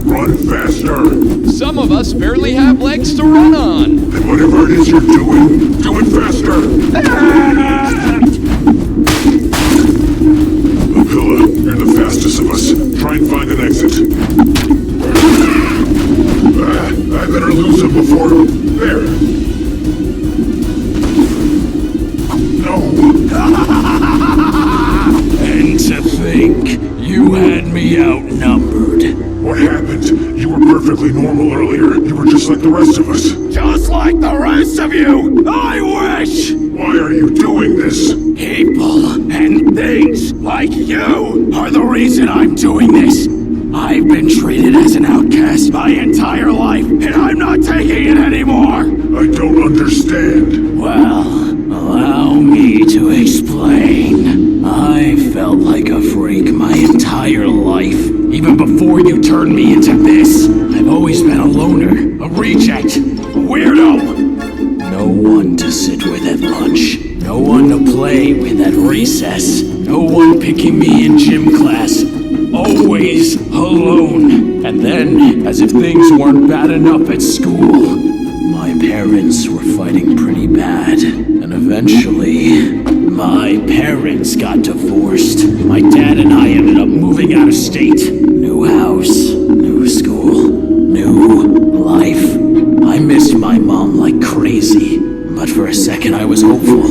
Run faster! Some of us barely have legs to run on. And whatever it is you're doing, do it faster! Aquila, you're the fastest of us. Try and find an exit. I better lose him before... There! No! And to think, you had me outnumbered. What happened? You were perfectly normal earlier. You were just like the rest of us. Just like the rest of you! I wish! Why are you doing this? People and things like you are the reason I'm doing this. I've been treated as an outcast my entire life, and I'm not taking it anymore! I don't understand. Well, allow me to explain. I felt like a freak my entire life. Even before you turned me into this, I've always been a loner, a reject, a weirdo. No one to sit with at lunch. No one to play with at recess. No one picking me in gym class. Always alone. And then, as if things weren't bad enough at school, my parents were fighting pretty bad. And eventually, my parents got divorced. My dad and I ended up moving out of state. New house, new school, new life. I missed my mom like crazy, but for a second I was hopeful.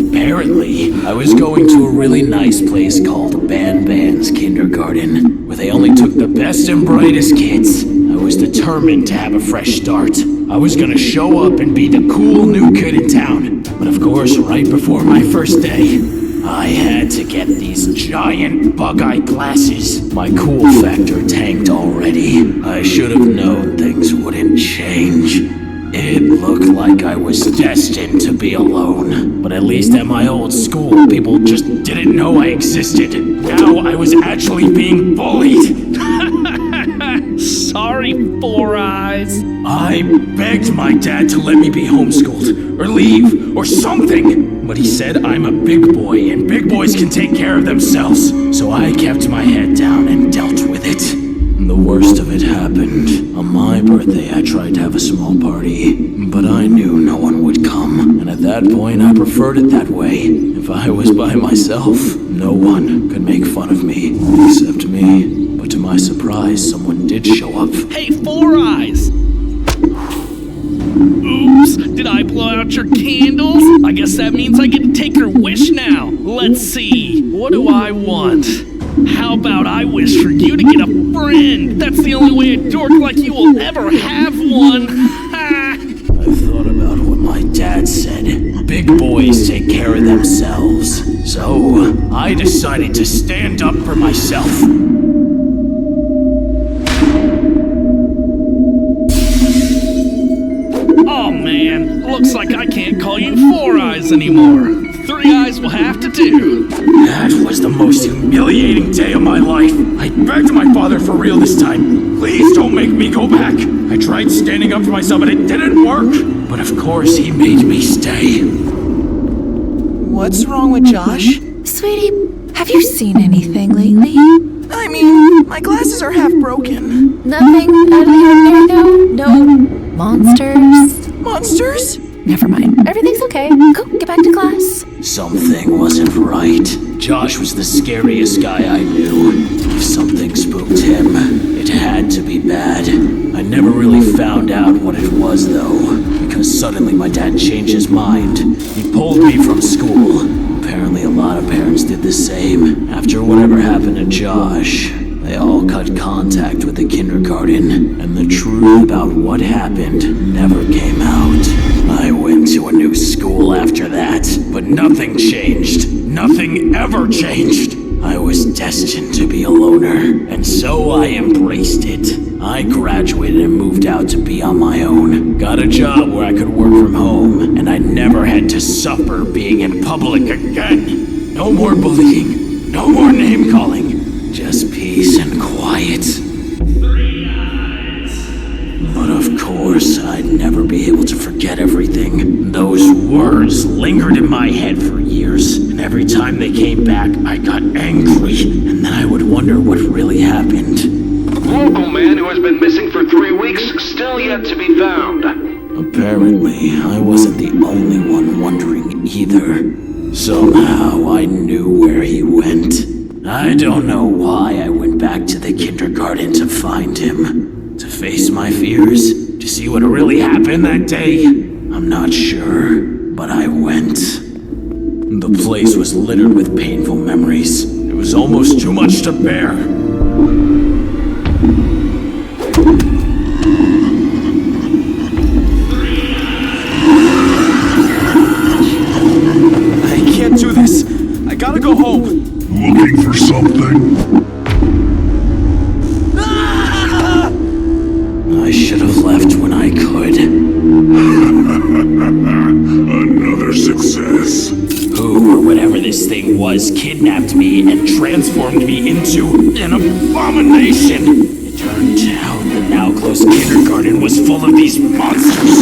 Apparently, I was going to a really nice place called Ban's Kindergarten, where they only took the best and brightest kids. I was determined to have a fresh start. I was gonna show up and be the cool new kid in town. But of course, right before my first day, I had to get these giant bug-eye glasses. My cool factor tanked already. I should have known things wouldn't change. It looked like I was destined to be alone. But at least at my old school, people just didn't know I existed. Now I was actually being bullied. Sorry, Four Eyes. I begged my dad to let me be homeschooled, or leave, or something. But he said I'm a big boy, and big boys can take care of themselves. So I kept my head down and dealt with it. And the worst of it happened. On my birthday, I tried to have a small party, but I knew no one would come. And at that point, I preferred it that way. If I was by myself, no one could make fun of me, except me. But to my surprise, someone did show up. Hey, Four Eyes! Oops, did I blow out your candles? I guess that means I get to take your wish now. Let's see, what do I want? How about I wish for you to get a friend? That's the only way a dork like you will ever have one. I've thought about what my dad said. Big boys take care of themselves. So, I decided to stand up for myself. Oh man, looks like I can't call you Four Eyes anymore. Three Eyes will have to do. That was the most humiliating day of my life. I begged my father for real this time. Please don't make me go back. I tried standing up for myself, but it didn't work. But of course, he made me stay. What's wrong with Josh? Sweetie, have you seen anything lately? I mean, my glasses are half broken. Nothing out of the ordinary, no? No monsters? Monsters? Never mind. Everything's okay. Go, get back to class. Something wasn't right. Josh was the scariest guy I knew. If something spooked him, it had to be bad. I never really found out what it was, though, because suddenly my dad changed his mind. He pulled me from school. Apparently a lot of parents did the same. After whatever happened to Josh, they all cut contact with the kindergarten, and the truth about what happened never came out. I went to a new school after that, but nothing changed. Nothing ever changed. I was destined to be a loner, and so I embraced it. I graduated and moved out to be on my own. Got a job where I could work from home, and I never had to suffer being in public again. No more bullying, no more name-calling, just peace and quiet. But of course, I'd never be able to forget everything. Those Those words lingered in my head for years, and every time they came back, I got angry, and then I would wonder what really happened. Local man who has been missing for 3 weeks, still yet to be found. Apparently, I wasn't the only one wondering either. Somehow, I knew where he went. I don't know why I went back to the kindergarten to find him. To face my fears, to see what really happened that day. I'm not sure, but I went. The place was littered with painful memories. It was almost too much to bear. I can't do this. I gotta go home. Looking for something? I should have left when I could. Another success. Who or whatever this thing was kidnapped me and transformed me into an abomination. It turned out the now closed kindergarten was full of these monsters.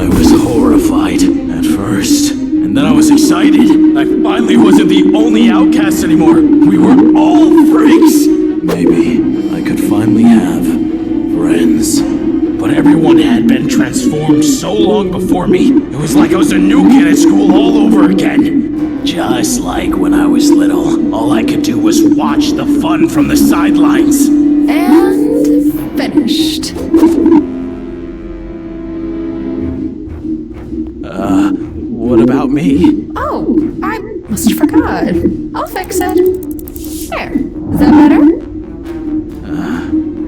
I was horrified at first, and then I was excited. I finally wasn't the only outcast anymore. We were all freaks. Maybe I could finally have friends. But everyone had been transformed so long before me. It was like I was a new kid at school all over again. Just like when I was little, all I could do was watch the fun from the sidelines. And finished. What about me? Oh, I must have forgot. I'll fix it. There. Is that better?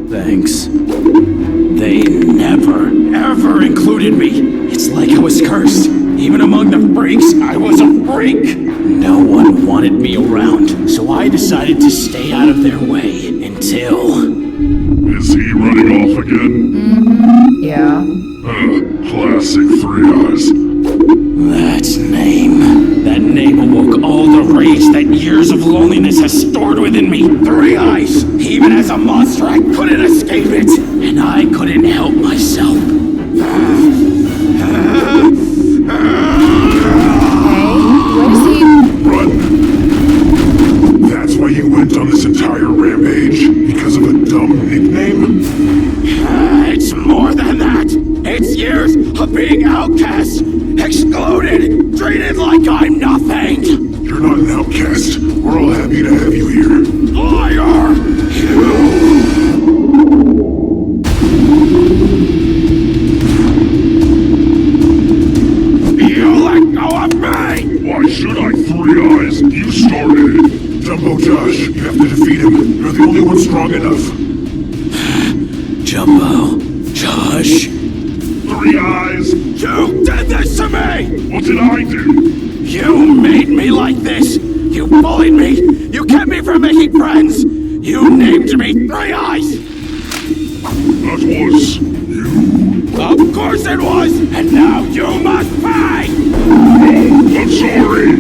Thanks. They never, ever included me. It's like I was cursed. Even among the freaks, I was a freak. No one wanted me around, so I decided to stay out of their way until... Is he running off again? Yeah. Classic Three Eyes. That name awoke all the rage that years of loneliness has stored within me. Three Eyes. Even as a monster, I couldn't escape it. And I couldn't help myself. Where is he? Run! That's why you went on this entire rampage? Because of a dumb nickname? It's more than that. It's years of being outcast, excluded, treated like I'm nothing. You're not an outcast. We're all happy to have you here. Liar! You let go of me! Why should I, Three Eyes? You started it. Jumbo Josh, you have to defeat him. You're the only one strong enough. Jumbo, Josh. Three Eyes! You did this to me! What did I do? You made me like this! You bullied me! You kept me from making friends! You named me Three Eyes! That was you. Of course it was! And now you must pay! I'm sorry.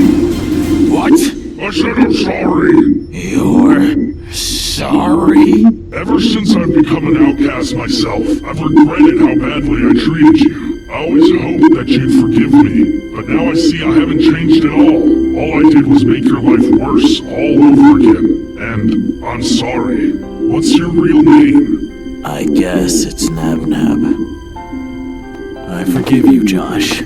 What? I said I'm sorry. You're sorry? Ever since I've become an outcast myself, I've regretted how badly I treated you. I always hoped that you'd forgive me, but now I see I haven't changed at all. All I did was make your life worse all over again. And I'm sorry. What's your real name? I guess it's NabNab. I forgive you, Josh.